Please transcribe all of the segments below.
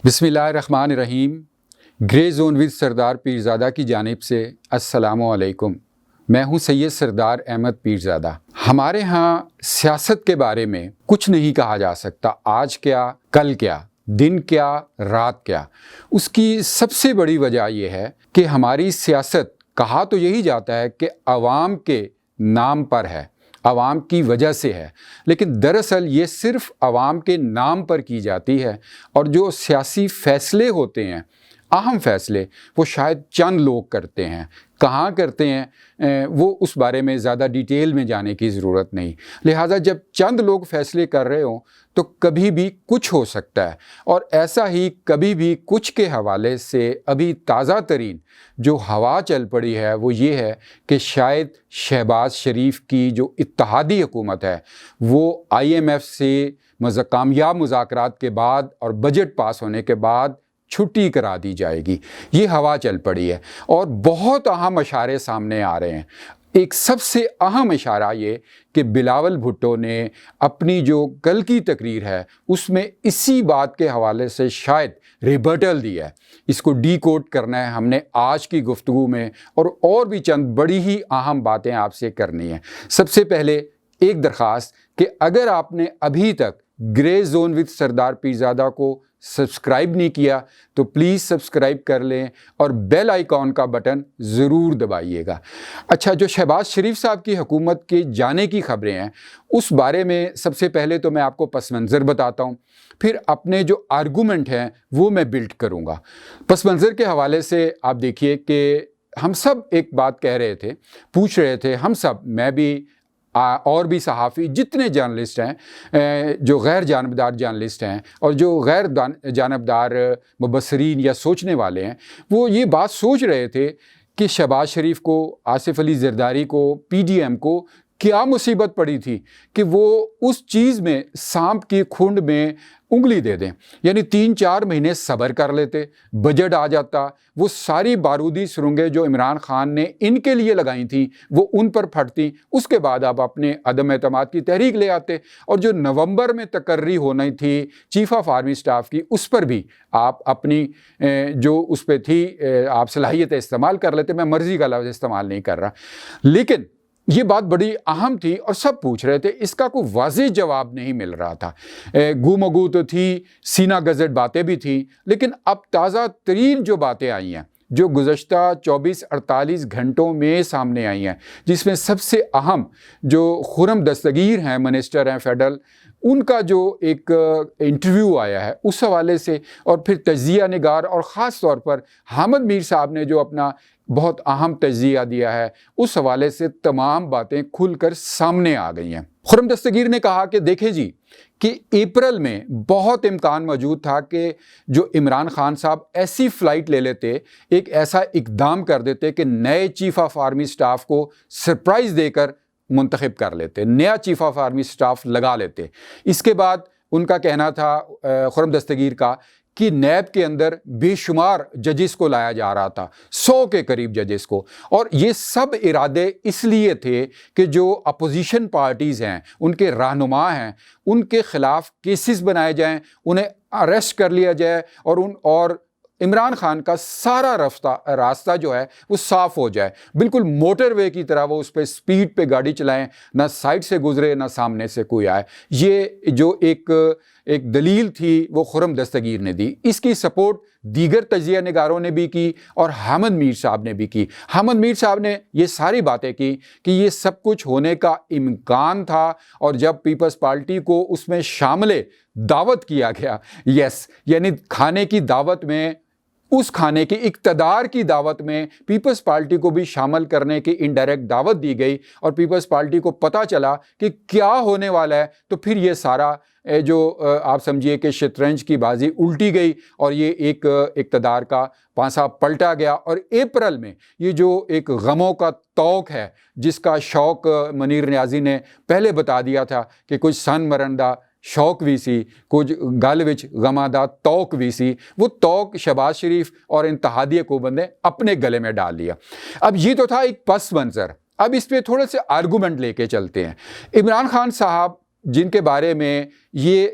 بسم اللہ الرحمن الرحیم۔ گرے زون ود سردار پیرزادہ کی جانب سے السلام علیکم۔ میں ہوں سید سردار احمد پیرزادہ۔ ہمارے ہاں سیاست کے بارے میں کچھ نہیں کہا جا سکتا، آج کیا، کل کیا، دن کیا، رات کیا۔ اس کی سب سے بڑی وجہ یہ ہے کہ ہماری سیاست، کہا تو یہی جاتا ہے کہ عوام کے نام پر ہے، عوام کی وجہ سے ہے، لیکن دراصل یہ صرف عوام کے نام پر کی جاتی ہے، اور جو سیاسی فیصلے ہوتے ہیں، اہم فیصلے، وہ شاید چند لوگ کرتے ہیں۔ کہاں کرتے ہیں وہ اس بارے میں زیادہ ڈیٹیل میں جانے کی ضرورت نہیں، لہٰذا جب چند لوگ فیصلے کر رہے ہوں تو کبھی بھی کچھ ہو سکتا ہے۔ اور ایسا ہی کبھی بھی کچھ کے حوالے سے ابھی تازہ ترین جو ہوا چل پڑی ہے وہ یہ ہے کہ شاید شہباز شریف کی جو اتحادی حکومت ہے وہ IMF سے کامیاب مذاکرات کے بعد اور بجٹ پاس ہونے کے بعد چھٹی کرا دی جائے گی۔ یہ ہوا چل پڑی ہے اور بہت اہم اشارے سامنے آ رہے ہیں۔ ایک سب سے اہم اشارہ یہ کہ بلاول بھٹو نے اپنی جو کل کی تقریر ہے اس میں اسی بات کے حوالے سے شاید ریبٹل دی ہے۔ اس کو ڈی کوڈ کرنا ہے ہم نے آج کی گفتگو میں، اور بھی چند بڑی ہی اہم باتیں آپ سے کرنی ہیں۔ سب سے پہلے ایک درخواست کہ اگر آپ نے ابھی تک گرے زون ود سردار پیرزادہ کو سبسکرائب نہیں کیا تو پلیز سبسکرائب کر لیں اور بیل آئیکن کا بٹن ضرور دبائیے گا۔ اچھا، جو شہباز شریف صاحب کی حکومت کے جانے کی خبریں ہیں اس بارے میں سب سے پہلے تو میں آپ کو پس منظر بتاتا ہوں، پھر اپنے جو آرگومنٹ ہیں وہ میں بلڈ کروں گا۔ پس منظر کے حوالے سے آپ دیکھیے کہ ہم سب ایک بات کہہ رہے تھے، پوچھ رہے تھے، ہم سب، میں بھی اور بھی صحافی، جتنے جرنلسٹ ہیں، جو غیر جانبدار جرنلسٹ ہیں اور جو غیر جانبدار مبصرین یا سوچنے والے ہیں، وہ یہ بات سوچ رہے تھے کہ شہباز شریف کو، آصف علی زرداری کو، PDM کو کیا مصیبت پڑی تھی کہ وہ اس چیز میں سانپ کی کھنڈ میں انگلی دے دیں، یعنی 3-4 مہینے صبر کر لیتے، بجٹ آ جاتا، وہ ساری بارودی سرنگیں جو عمران خان نے ان کے لیے لگائی تھیں وہ ان پر پھٹتی، اس کے بعد آپ اپنے عدم اعتماد کی تحریک لے آتے، اور جو نومبر میں تقرری ہونی تھی چیف آف آرمی سٹاف کی، اس پر بھی آپ اپنی جو اس پہ تھی آپ صلاحیت استعمال کر لیتے۔ میں مرضی کا لفظ استعمال نہیں کر رہا، لیکن یہ بات بڑی اہم تھی اور سب پوچھ رہے تھے، اس کا کوئی واضح جواب نہیں مل رہا تھا۔ گو مگو تو تھی، سینہ گزٹ باتیں بھی تھیں، لیکن اب تازہ ترین جو باتیں آئی ہیں، جو گزشتہ 24-48 گھنٹوں میں سامنے آئی ہیں، جس میں سب سے اہم جو خرم دستگیر ہیں، منسٹر ہیں فیڈرل، ان کا جو ایک انٹرویو آیا ہے اس حوالے سے، اور پھر تجزیہ نگار اور خاص طور پر حامد میر صاحب نے جو اپنا بہت اہم تجزیہ دیا ہے، اس حوالے سے تمام باتیں کھل کر سامنے آ گئی ہیں۔ خرم دستگیر نے کہا کہ دیکھیں جی، کہ اپریل میں بہت امکان موجود تھا کہ جو عمران خان صاحب ایسی فلائٹ لے لیتے، ایک ایسا اقدام کر دیتے کہ نئے چیف آف آرمی سٹاف کو سرپرائز دے کر منتخب کر لیتے، نیا چیف آف آرمی سٹاف لگا لیتے۔ اس کے بعد ان کا کہنا تھا، خرم دستگیر کا، کہ نیب کے اندر بے شمار ججز کو لایا جا رہا تھا، 100 کے قریب ججز کو، اور یہ سب ارادے اس لیے تھے کہ جو اپوزیشن پارٹیز ہیں، ان کے رہنما ہیں، ان کے خلاف کیسز بنائے جائیں، انہیں اریسٹ کر لیا جائے، اور عمران خان کا سارا راستہ جو ہے وہ صاف ہو جائے، بالکل موٹر وے کی طرح وہ اس پہ سپیڈ پہ گاڑی چلائیں، نہ سائڈ سے گزرے نہ سامنے سے کوئی آئے۔ یہ جو ایک دلیل تھی وہ خرم دستگیر نے دی۔ اس کی سپورٹ دیگر تجزیہ نگاروں نے بھی کی اور حامد میر صاحب نے بھی کی۔ حامد میر صاحب نے یہ ساری باتیں کی کہ یہ سب کچھ ہونے کا امکان تھا، اور جب پیپلز پارٹی کو اس میں شامل دعوت کیا گیا، یعنی کھانے کی دعوت میں، اس کھانے کی اقتدار کی دعوت میں پیپلز پارٹی کو بھی شامل کرنے کی انڈائریکٹ دعوت دی گئی، اور پیپلز پارٹی کو پتہ چلا کہ کیا ہونے والا ہے، تو پھر یہ سارا جو آپ سمجھیے کہ شطرنج کی بازی الٹی گئی، اور یہ ایک اقتدار کا پانسا پلٹا گیا۔ اور اپریل میں یہ جو ایک غموں کا توق ہے، جس کا شوق منیر نیازی نے پہلے بتا دیا تھا کہ کچھ سن مرندہ شوق بھی سی، کچھ گل وچ غماں دا توق بھی سی، وہ توق شہباز شریف اور اتحادی حکومت نے اپنے گلے میں ڈال لیا۔ اب یہ تو تھا ایک پس منظر، اب اس پہ تھوڑے سے آرگومنٹ لے کے چلتے ہیں۔ عمران خان صاحب، جن کے بارے میں یہ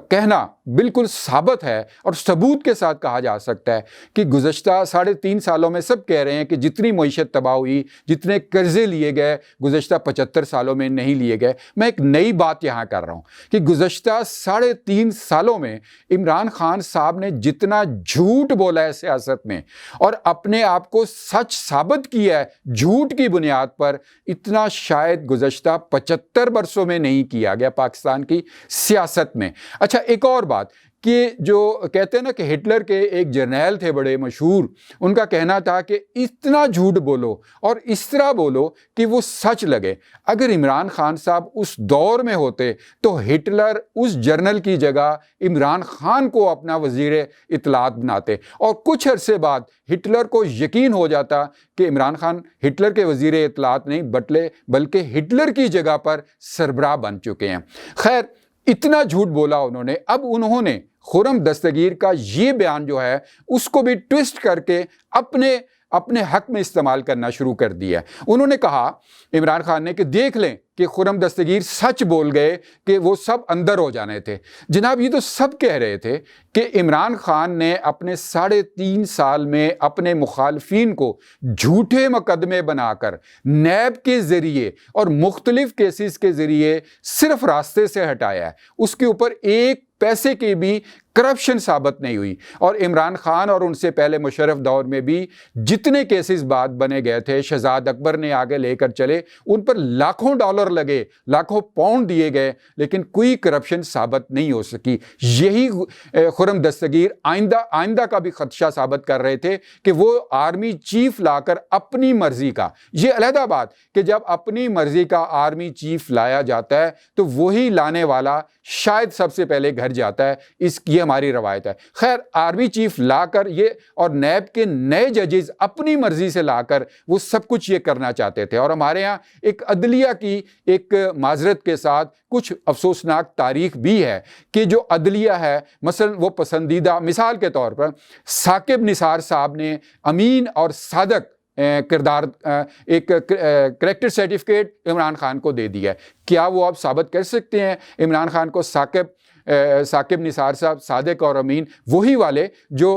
کہنا بالکل ثابت ہے اور ثبوت کے ساتھ کہا جا سکتا ہے کہ گزشتہ 3.5 سالوں میں سب کہہ رہے ہیں کہ جتنی معیشت تباہ ہوئی، جتنے قرضے لیے گئے گزشتہ 75 سالوں میں نہیں لیے گئے۔ میں ایک نئی بات یہاں کر رہا ہوں کہ گزشتہ 3.5 سالوں میں عمران خان صاحب نے جتنا جھوٹ بولا ہے سیاست میں اور اپنے آپ کو سچ ثابت کیا ہے جھوٹ کی بنیاد پر، اتنا شاید گزشتہ 75 برسوں میں نہیں کیا گیا پاکستان کی سیاست میں۔ اچھا، ایک اور بات کہ جو کہتے ہیں نا کہ ہٹلر کے ایک جرنیل تھے بڑے مشہور، ان کا کہنا تھا کہ اتنا جھوٹ بولو اور اس طرح بولو کہ وہ سچ لگے۔ اگر عمران خان صاحب اس دور میں ہوتے تو ہٹلر اس جرنل کی جگہ عمران خان کو اپنا وزیر اطلاعات بناتے، اور کچھ عرصے بعد ہٹلر کو یقین ہو جاتا کہ عمران خان ہٹلر کے وزیر اطلاعات نہیں بلکہ ہٹلر کی جگہ پر سربراہ بن چکے ہیں۔ خیر، اتنا جھوٹ بولا انہوں نے۔ اب انہوں نے خرم دستگیر کا یہ بیان جو ہے اس کو بھی ٹویسٹ کر کے اپنے حق میں استعمال کرنا شروع کر دیا ہے۔ انہوں نے کہا عمران خان نے کہ دیکھ لیں کہ خرم دستگیر سچ بول گئے کہ وہ سب اندر ہو جانے تھے۔ جناب، یہ تو سب کہہ رہے تھے کہ عمران خان نے اپنے 3.5 سال میں اپنے مخالفین کو جھوٹے مقدمے بنا کر نیب کے ذریعے اور مختلف کیسز کے ذریعے صرف راستے سے ہٹایا ہے۔ اس کے اوپر ایک پیسے کی بھی کرپشن ثابت نہیں ہوئی، اور عمران خان اور ان سے پہلے مشرف دور میں بھی جتنے کیسز بعد بنے گئے تھے، شہزاد اکبر نے آگے لے کر چلے، ان پر لاکھوں ڈالر لگے، لاکھوں پاؤنڈ دیے گئے، لیکن کوئی کرپشن ثابت نہیں ہو سکی۔ یہی خرم دستگیر آئندہ کا بھی خدشہ ثابت کر رہے تھے کہ وہ آرمی چیف لا کر اپنی مرضی کا، یہ علیحدہ بات کہ جب اپنی مرضی کا آرمی چیف لایا جاتا ہے تو وہی لانے والا شاید سب سے پہلے گھر جاتا ہے، یہ ہماری روایت ہے۔ خیر، آرمی چیف لا کر یہ اور نیب کے نئے ججز اپنی مرضی سے لا کر وہ سب کچھ یہ کرنا چاہتے تھے، اور ہمارے ہاں ایک عدلیہ کی ایک معذرت کے ساتھ کچھ افسوسناک تاریخ بھی ہے کہ جو عدلیہ ہے، مثلا وہ پسندیدہ مثال کے طور پر ثاقب نثار صاحب نے امین اور صادق کردار ایک کریکٹر سرٹیفکیٹ عمران خان کو دے دیا ہے۔ کیا وہ آپ ثابت کر سکتے ہیں عمران خان کو ثاقب نثار صاحب، صادق اور امین وہی والے جو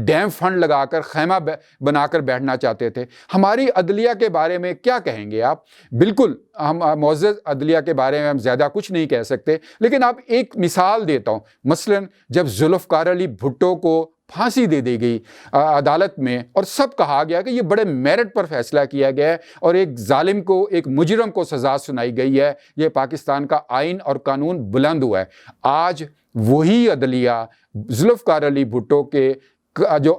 ڈیم فنڈ لگا کر خیمہ بنا کر بیٹھنا چاہتے تھے؟ ہماری عدلیہ کے بارے میں کیا کہیں گے آپ؟ بالکل، ہم معزز عدلیہ کے بارے میں ہم زیادہ کچھ نہیں کہہ سکتے، لیکن آپ ایک مثال دیتا ہوں۔ مثلا جب ذوالفقار علی بھٹو کو پھانسی دے دی گئی عدالت میں، اور سب کہا گیا کہ یہ بڑے میرٹ پر فیصلہ کیا گیا ہے اور ایک ظالم کو، ایک مجرم کو سزا سنائی گئی ہے، یہ پاکستان کا آئین اور قانون بلند ہوا ہے۔ آج وہی عدلیہ ذوالفقار علی بھٹو کے جو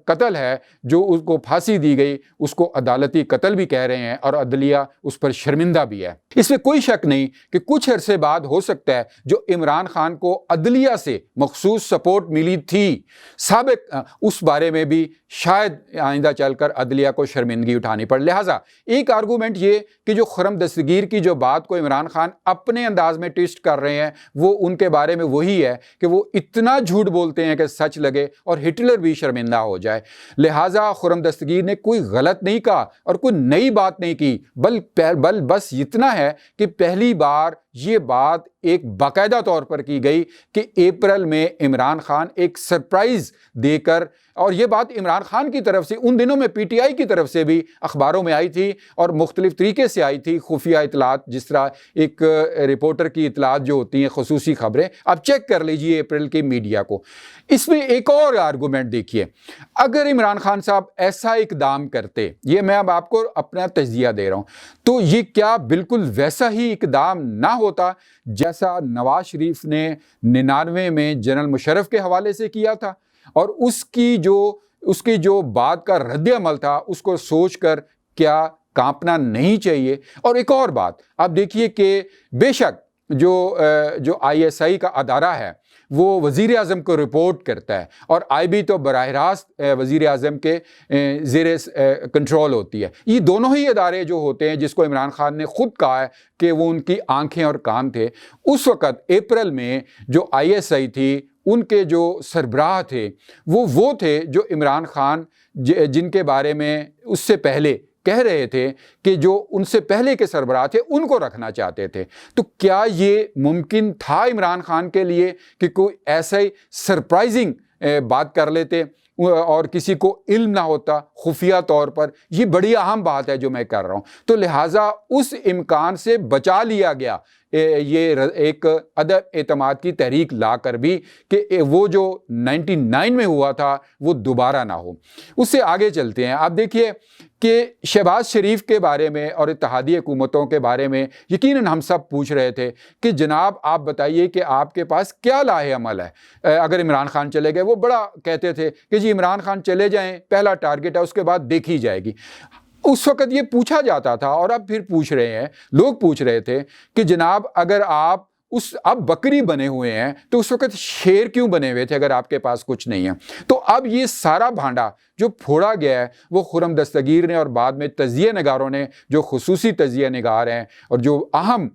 قتل ہے، جو اس کو پھانسی دی گئی، اس کو عدالتی قتل بھی کہہ رہے ہیں، اور عدلیہ اس پر شرمندہ بھی ہے۔ اس میں کوئی شک نہیں کہ کچھ عرصے بعد ہو سکتا ہے جو عمران خان کو عدلیہ سے مخصوص سپورٹ ملی تھی سابق، اس بارے میں بھی شاید آئندہ چل کر عدلیہ کو شرمندگی اٹھانی پڑے۔ لہٰذا ایک آرگومنٹ یہ کہ جو خرم دستگیر کی جو بات کو عمران خان اپنے انداز میں ٹویسٹ کر رہے ہیں، وہ ان کے بارے میں وہی ہے کہ وہ اتنا جھوٹ بولتے ہیں کہ سچ لگے اور ہٹلر بھی شرمندہ ہو جائے۔ لہٰذا خرم دستگیر نے کوئی غلط نہیں کہا اور کوئی نئی بات نہیں کی، بل بس اتنا ہے کہ پہلی بار یہ بات ایک باقاعدہ طور پر کی گئی کہ اپریل میں عمران خان ایک سرپرائز دے کر، اور یہ بات عمران خان کی طرف سے ان دنوں میں پی ٹی آئی کی طرف سے بھی اخباروں میں آئی تھی اور مختلف طریقے سے آئی تھی، خفیہ اطلاعات، جس طرح ایک رپورٹر کی اطلاعات جو ہوتی ہیں، خصوصی خبریں، آپ چیک کر لیجئے اپریل کے میڈیا کو۔ اس میں ایک اور آرگومنٹ دیکھیے، اگر عمران خان صاحب ایسا اقدام کرتے، یہ میں اب آپ کو اپنا تجزیہ دے رہا ہوں، تو یہ کیا بالکل ویسا ہی اقدام نہ ہوتا جیسا نواز شریف نے 99 میں جنرل مشرف کے حوالے سے کیا تھا، اور اس کی جو بات کا رد عمل تھا، اس کو سوچ کر کیا کانپنا نہیں چاہیے؟ اور ایک اور بات آپ دیکھیے کہ بے شک جو آئی ایس آئی کا ادارہ ہے وہ وزیر اعظم کو رپورٹ کرتا ہے، اور آئی بی تو براہ راست وزیر اعظم کے زیر کنٹرول ہوتی ہے۔ یہ دونوں ہی ادارے جو ہوتے ہیں، جس کو عمران خان نے خود کہا ہے کہ وہ ان کی آنکھیں اور کان تھے، اس وقت اپریل میں جو آئی ایس آئی تھی، ان کے جو سربراہ تھے وہ تھے جو عمران خان جن کے بارے میں اس سے پہلے کہہ رہے تھے کہ جو ان سے پہلے کے سربراہ تھے ان کو رکھنا چاہتے تھے. تو کیا یہ ممکن تھا عمران خان کے لیے کہ کوئی ایسے سرپرائزنگ بات کر لیتے اور کسی کو علم نہ ہوتا خفیہ طور پر؟ یہ بڑی اہم بات ہے جو میں کر رہا ہوں. تو لہٰذا اس امکان سے بچا لیا گیا یہ ایک عدم اعتماد کی تحریک لا کر بھی کہ وہ جو 99 میں ہوا تھا وہ دوبارہ نہ ہو. اس سے آگے چلتے ہیں. آپ دیکھیے کہ شہباز شریف کے بارے میں اور اتحادی حکومتوں کے بارے میں یقیناً ہم سب پوچھ رہے تھے کہ جناب آپ بتائیے کہ آپ کے پاس کیا لاہ عمل ہے اگر عمران خان چلے گئے. وہ بڑا کہتے تھے کہ جی عمران خان چلے جائیں، پہلا ٹارگٹ ہے، اس کے بعد دیکھی جائے گی. اس وقت یہ پوچھا جاتا تھا اور اب پھر پوچھ رہے ہیں، لوگ پوچھ رہے تھے کہ جناب اگر آپ اب بکری بنے ہوئے ہیں تو اس وقت شیر کیوں بنے ہوئے تھے اگر آپ کے پاس کچھ نہیں ہے؟ تو اب یہ سارا بھانڈا جو پھوڑا گیا ہے وہ خرم دستگیر نے اور بعد میں تجزیہ نگاروں نے، جو خصوصی تجزیہ نگار ہیں اور جو اہم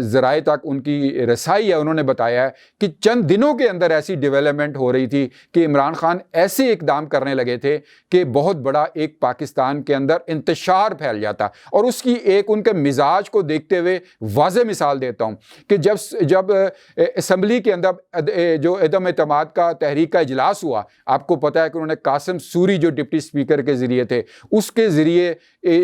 ذرائع تک ان کی رسائی ہے، انہوں نے بتایا ہے کہ چند دنوں کے اندر ایسی ڈیولپمنٹ ہو رہی تھی کہ عمران خان ایسے اقدام کرنے لگے تھے کہ بہت بڑا ایک پاکستان کے اندر انتشار پھیل جاتا. اور اس کی ایک ان کے مزاج کو دیکھتے ہوئے واضح مثال دیتا ہوں کہ جب اسمبلی کے اندر جو عدم اعتماد کا تحریک کا اجلاس ہوا، آپ کو پتا ہے کہ انہوں نے قاسم سوری جو ڈپٹی اسپیکر کے ذریعے تھے، اس کے ذریعے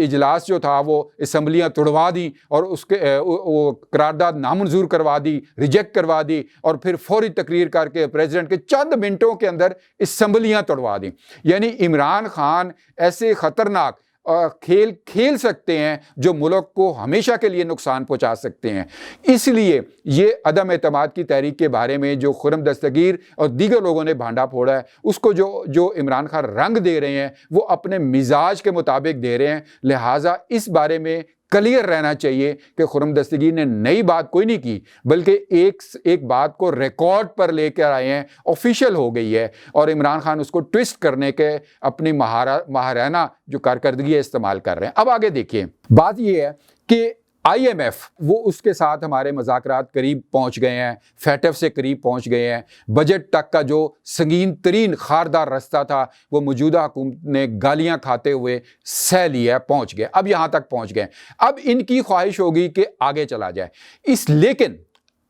اجلاس جو تھا وہ اسمبلیاں توڑوا دی اور اس کے وہ قرارداد نامنظور کروا دی، ریجیکٹ کروا دی، اور پھر فوری تقریر کر کے پریزیڈنٹ کے چند منٹوں کے اندر اسمبلیاں توڑوا دی. یعنی عمران خان ایسے خطرناک کھیل سکتے ہیں جو ملک کو ہمیشہ کے لیے نقصان پہنچا سکتے ہیں. اس لیے یہ عدم اعتماد کی تحریک کے بارے میں جو خرم دستگیر اور دیگر لوگوں نے بھانڈا پھوڑا ہے، اس کو جو عمران خان رنگ دے رہے ہیں وہ اپنے مزاج کے مطابق دے رہے ہیں. لہٰذا اس بارے میں کلیئر رہنا چاہیے کہ خرم دستگیر نے نئی بات کوئی نہیں کی، بلکہ ایک بات کو ریکارڈ پر لے کر آئے ہیں، آفیشیل ہو گئی ہے، اور عمران خان اس کو ٹویسٹ کرنے کے اپنی ماہرانہ جو کارکردگی ہے استعمال کر رہے ہیں. اب آگے دیکھیے، بات یہ ہے کہ IMF وہ اس کے ساتھ ہمارے مذاکرات قریب پہنچ گئے ہیں، فیٹف سے قریب پہنچ گئے ہیں. بجٹ تک کا جو سنگین ترین خاردار رستہ تھا وہ موجودہ حکومت نے گالیاں کھاتے ہوئے سہ لیا، پہنچ گئے، اب یہاں تک پہنچ گئے. اب ان کی خواہش ہوگی کہ آگے چلا جائے. لیکن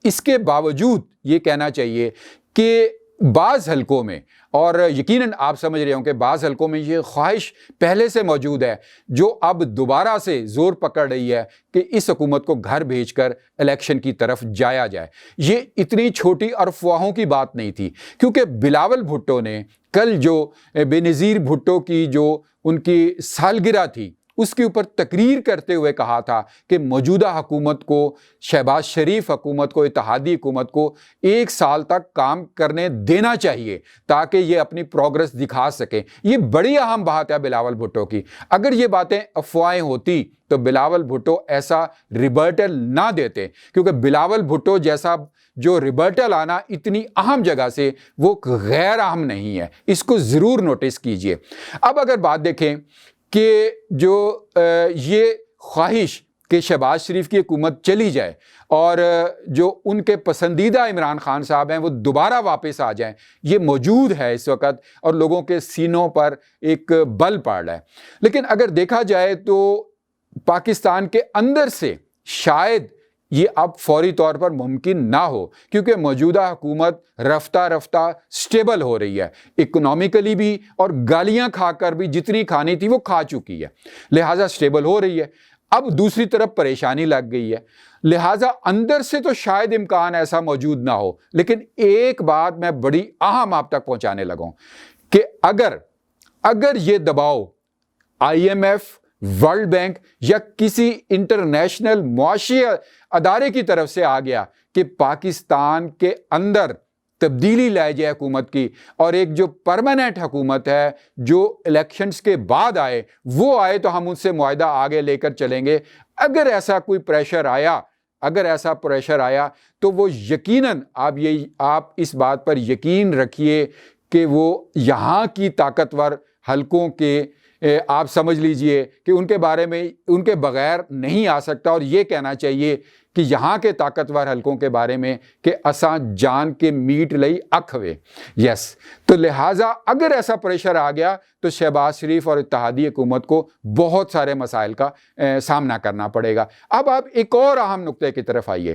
اس کے باوجود یہ کہنا چاہیے کہ بعض حلقوں میں، اور یقیناً آپ سمجھ رہے ہوں کہ بعض حلقوں میں یہ خواہش پہلے سے موجود ہے جو اب دوبارہ سے زور پکڑ رہی ہے کہ اس حکومت کو گھر بھیج کر الیکشن کی طرف جایا جائے. یہ اتنی چھوٹی افواہوں کی بات نہیں تھی، کیونکہ بلاول بھٹو نے کل جو بے نظیر بھٹو کی جو ان کی سالگرہ تھی اس کے اوپر تقریر کرتے ہوئے کہا تھا کہ موجودہ حکومت کو، شہباز شریف حکومت کو، اتحادی حکومت کو 1 سال تک کام کرنے دینا چاہیے تاکہ یہ اپنی پروگرس دکھا سکے. یہ بڑی اہم بات ہے بلاول بھٹو کی. اگر یہ باتیں افواہیں ہوتی تو بلاول بھٹو ایسا ریبرٹل نہ دیتے، کیونکہ بلاول بھٹو جیسا جو ریبرٹل آنا اتنی اہم جگہ سے وہ غیر اہم نہیں ہے. اس کو ضرور نوٹس کیجئے. اب اگر بات دیکھیں کہ جو یہ خواہش کہ شہباز شریف کی حکومت چلی جائے اور جو ان کے پسندیدہ عمران خان صاحب ہیں وہ دوبارہ واپس آ جائیں، یہ موجود ہے اس وقت اور لوگوں کے سینوں پر ایک بل پڑ رہا ہے. لیکن اگر دیکھا جائے تو پاکستان کے اندر سے شاید یہ اب فوری طور پر ممکن نہ ہو، کیونکہ موجودہ حکومت رفتہ رفتہ سٹیبل ہو رہی ہے، اکنامیکلی بھی، اور گالیاں کھا کر بھی جتنی کھانی تھی وہ کھا چکی ہے، لہٰذا سٹیبل ہو رہی ہے. اب دوسری طرف پریشانی لگ گئی ہے، لہٰذا اندر سے تو شاید امکان ایسا موجود نہ ہو. لیکن ایک بات میں بڑی اہم آپ تک پہنچانے لگا ہوں کہ اگر یہ دباؤ IMF، ورلڈ بینک یا کسی انٹرنیشنل معاشی ادارے کی طرف سے آ گیا کہ پاکستان کے اندر تبدیلی لائے جائے حکومت کی، اور ایک جو پرماننٹ حکومت ہے جو الیکشنز کے بعد آئے وہ آئے، تو ہم ان سے معاہدہ آگے لے کر چلیں گے. اگر ایسا کوئی پریشر آیا تو وہ یقیناً آپ اس بات پر یقین رکھیے کہ وہ یہاں کی طاقتور حلقوں کے آپ سمجھ لیجئے کہ ان کے بارے میں ان کے بغیر نہیں آ سکتا. اور یہ کہنا چاہیے کہ یہاں کے طاقتور حلقوں کے بارے میں کہ اساں جان کے میٹ لئی اکھ وے یس تو لہٰذا اگر ایسا پریشر آ گیا تو شہباز شریف اور اتحادی حکومت کو بہت سارے مسائل کا سامنا کرنا پڑے گا۔ اب آپ ایک اور اہم نقطے کی طرف آئیے۔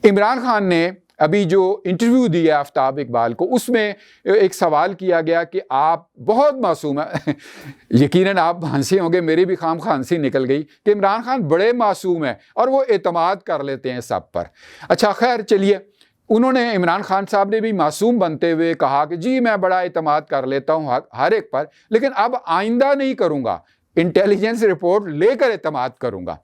عمران خان نے ابھی جو انٹرویو دیا آفتاب اقبال کو، اس میں ایک سوال کیا گیا کہ آپ بہت معصوم ہیں یقیناً آپ ہنسی ہوں گے، میری بھی خام ہنسی نکل گئی کہ عمران خان بڑے معصوم ہیں اور وہ اعتماد کر لیتے ہیں سب پر۔ اچھا خیر چلیے، انہوں نے عمران خان صاحب نے بھی معصوم بنتے ہوئے کہا کہ جی میں بڑا اعتماد کر لیتا ہوں ہر ایک پر، لیکن اب آئندہ نہیں کروں گا، انٹیلیجنس رپورٹ لے کر اعتماد کروں گا۔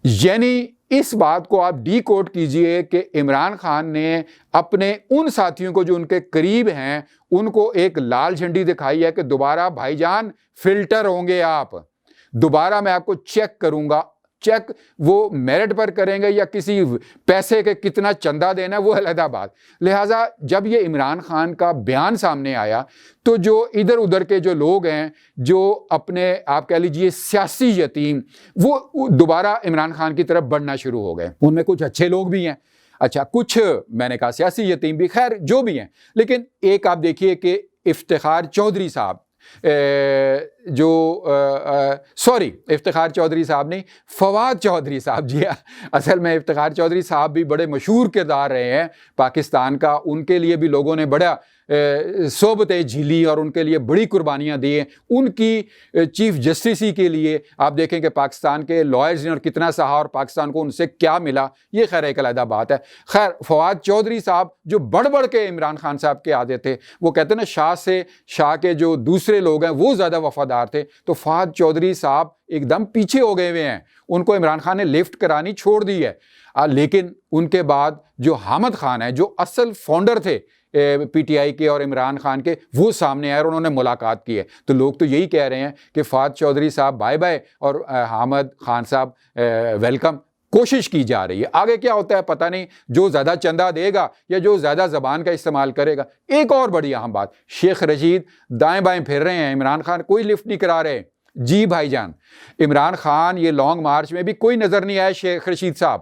یعنی اس بات کو آپ ڈی کوڈ کیجئے کہ عمران خان نے اپنے ان ساتھیوں کو جو ان کے قریب ہیں ان کو ایک لال جھنڈی دکھائی ہے کہ دوبارہ بھائی جان فلٹر ہوں گے، آپ دوبارہ میں آپ کو چیک کروں گا۔ چیک وہ میرٹ پر کریں گے یا کسی پیسے کے کتنا چندہ دینا ہے وہ علیحدہ بات۔ لہٰذا جب یہ عمران خان کا بیان سامنے آیا تو جو ادھر ادھر کے جو لوگ ہیں جو اپنے آپ کہہ لیجئے سیاسی یتیم، وہ دوبارہ عمران خان کی طرف بڑھنا شروع ہو گئے۔ ان میں کچھ اچھے لوگ بھی ہیں، اچھا کچھ میں نے کہا سیاسی یتیم بھی، خیر جو بھی ہیں، لیکن ایک آپ دیکھیے کہ افتخار چودھری صاحب افتخار چودھری صاحب نہیں، فواد چودھری صاحب، جی اصل میں افتخار چودھری صاحب بھی بڑے مشہور کردار رہے ہیں پاکستان کا، ان کے لیے بھی لوگوں نے بڑا صحبتیں جھیلی اور ان کے لیے بڑی قربانیاں دی ہیں۔ ان کی چیف جسٹسی کے لیے آپ دیکھیں کہ پاکستان کے لائرز نے اور کتنا سہا اور پاکستان کو ان سے کیا ملا، یہ خیر ایک علیحدہ بات ہے۔ خیر فواد چودھری صاحب جو بڑھ کے عمران خان صاحب کے آتے تھے، وہ کہتے ہیں نا شاہ کے جو دوسرے لوگ ہیں وہ زیادہ وفادار تھے، تو فواد چودھری صاحب ایک دم پیچھے ہو گئے ہوئے ہیں، ان کو عمران خان نے لفٹ کرانی چھوڑ دی ہے۔ لیکن ان کے بعد جو حامد خان ہیں جو اصل فاؤنڈر تھے پی ٹی آئی کے اور عمران خان کے، وہ سامنے آئے اور انہوں نے ملاقات کی ہے، تو لوگ تو یہی کہہ رہے ہیں کہ فواد چودھری صاحب بائے بائے اور حامد خان صاحب ویلکم۔ کوشش کی جا رہی ہے، آگے کیا ہوتا ہے پتہ نہیں، جو زیادہ چندہ دے گا یا جو زیادہ زبان کا استعمال کرے گا۔ ایک اور بڑی اہم بات، شیخ رشید دائیں بائیں پھر رہے ہیں، عمران خان کوئی لفٹ نہیں کرا رہے۔ جی بھائی جان، عمران خان یہ لانگ مارچ میں بھی کوئی نظر نہیں آیا شیخ رشید صاحب۔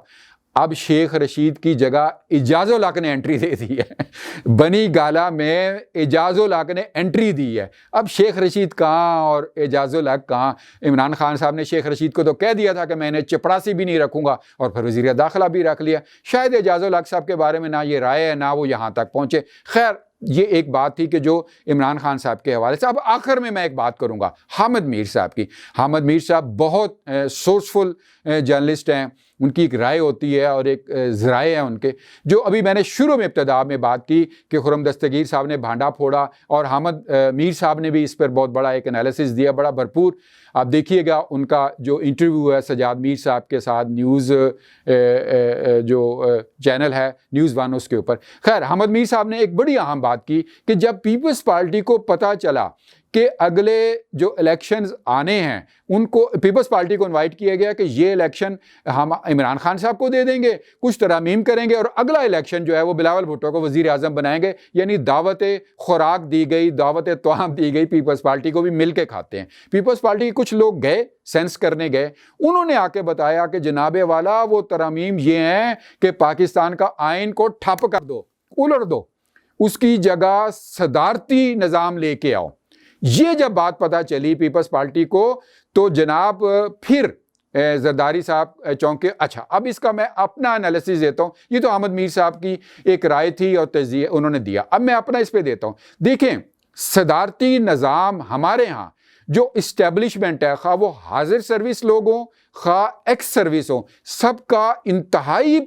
اب شیخ رشید کی جگہ اعجاز الحق نے انٹری دے دی ہے، بنی گالا میں اعجاز الحق نے انٹری دی ہے۔ اب شیخ رشید کہاں اور اعجاز الحق کہاں؟ عمران خان صاحب نے شیخ رشید کو تو کہہ دیا تھا کہ میں نے چپڑاسی بھی نہیں رکھوں گا، اور پھر وزیر داخلہ بھی رکھ لیا۔ شاید اعجاز الحق صاحب کے بارے میں نہ یہ رائے ہے نہ وہ یہاں تک پہنچے۔ خیر یہ ایک بات تھی کہ جو عمران خان صاحب کے حوالے سے۔ اب آخر میں ایک بات کروں گا حامد میر صاحب کی۔ حامد میر صاحب بہت سورسفل جرنلسٹ ہیں، ان کی ایک رائے ہوتی ہے اور ایک ذرائع ہیں ان کے، جو ابھی میں نے شروع میں ابتدا میں بات کی کہ خرم دستگیر صاحب نے بھانڈا پھوڑا، اور حامد میر صاحب نے بھی اس پر بہت بڑا ایک انالیسس دیا، بڑا بھرپور۔ آپ دیکھیے گا ان کا جو انٹرویو ہے سجاد میر صاحب کے ساتھ نیوز جو چینل ہے نیوز ون، اس کے اوپر۔ خیر حامد میر صاحب نے ایک بڑی اہم بات کی کہ جب پیپلز پارٹی کو پتہ چلا کہ اگلے جو الیکشنز آنے ہیں ان کو پیپلز پارٹی کو انوائٹ کیا گیا کہ یہ الیکشن ہم عمران خان صاحب کو دے دیں گے، کچھ ترامیم کریں گے، اور اگلا الیکشن جو ہے وہ بلاول بھٹو کو وزیر اعظم بنائیں گے۔ یعنی دعوت خوراک دی گئی، دعوت طعام دی گئی، پیپلز پارٹی کو بھی مل کے کھاتے ہیں۔ پیپلز پارٹی کے کچھ لوگ گئے، سینس کرنے گئے، انہوں نے آ کے بتایا کہ جناب والا وہ ترامیم یہ ہیں کہ پاکستان کا آئین کو ٹھپ کر دو، الٹ دو، اس کی جگہ صدارتی نظام لے کے آؤ۔ یہ جب بات پتہ چلی پیپلز پارٹی کو تو جناب پھر زرداری صاحب چونکے۔ اچھا اب اس کا میں اپنا انالیسس دیتا ہوں، یہ تو حامد میر صاحب کی ایک رائے تھی اور تجزیہ انہوں نے دیا، اب میں اپنا اس پہ دیتا ہوں۔ دیکھیں صدارتی نظام ہمارے ہاں جو اسٹیبلشمنٹ ہے، خواہ وہ حاضر سروس لوگ ہوں خواہ ایکس سروس ہوں، سب کا انتہائی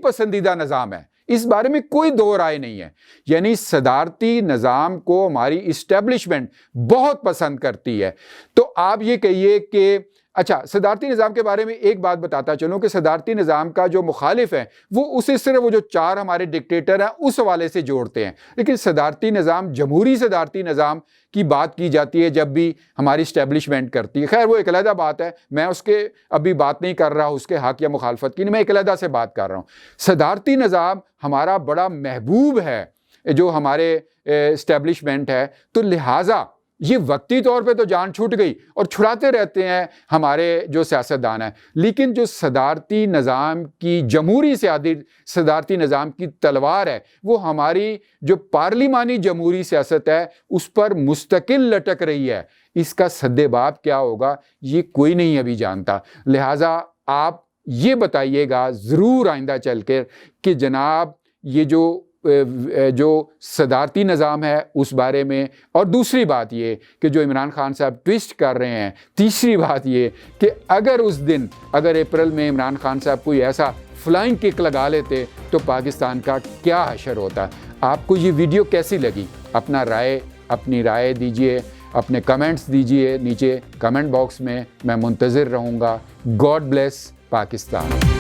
پسندیدہ نظام ہے، اس بارے میں کوئی دو رائے نہیں ہے۔ یعنی صدارتی نظام کو ہماری اسٹیبلشمنٹ بہت پسند کرتی ہے۔ تو آپ یہ کہیے کہ اچھا صدارتی نظام کے بارے میں ایک بات بتاتا چلوں کہ صدارتی نظام کا جو مخالف ہے وہ اسے صرف وہ جو 4 ہمارے ڈکٹیٹر ہیں اس حوالے سے جوڑتے ہیں، لیکن صدارتی نظام، جمہوری صدارتی نظام کی بات کی جاتی ہے جب بھی ہماری اسٹیبلشمنٹ کرتی ہے۔ خیر وہ ایک علیحدہ بات ہے، میں اس کے ابھی بات نہیں کر رہا اس کے حق یا مخالفت کی، نہیں، میں ایک علیحدہ سے بات کر رہا ہوں۔ صدارتی نظام ہمارا بڑا محبوب ہے جو ہمارے اسٹیبلشمنٹ ہے، تو لہٰذا یہ وقتی طور پہ تو جان چھوٹ گئی اور چھڑاتے رہتے ہیں ہمارے جو سیاستدان ہیں، لیکن جو صدارتی نظام کی جمہوری صدارتی نظام کی تلوار ہے وہ ہماری جو پارلیمانی جمہوری سیاست ہے اس پر مستقل لٹک رہی ہے۔ اس کا سدباب کیا ہوگا یہ کوئی نہیں ابھی جانتا، لہٰذا آپ یہ بتائیے گا ضرور آئندہ چل کر کہ جناب یہ جو صدارتی نظام ہے اس بارے میں، اور دوسری بات یہ کہ جو عمران خان صاحب ٹویسٹ کر رہے ہیں، تیسری بات یہ کہ اگر اس دن اپریل میں عمران خان صاحب کوئی ایسا فلائنگ کک لگا لیتے تو پاکستان کا کیا حشر ہوتا۔ آپ کو یہ ویڈیو کیسی لگی؟ اپنی رائے دیجئے، اپنے کمنٹس دیجئے نیچے کمنٹ باکس میں منتظر رہوں گا۔ God bless Pakistan.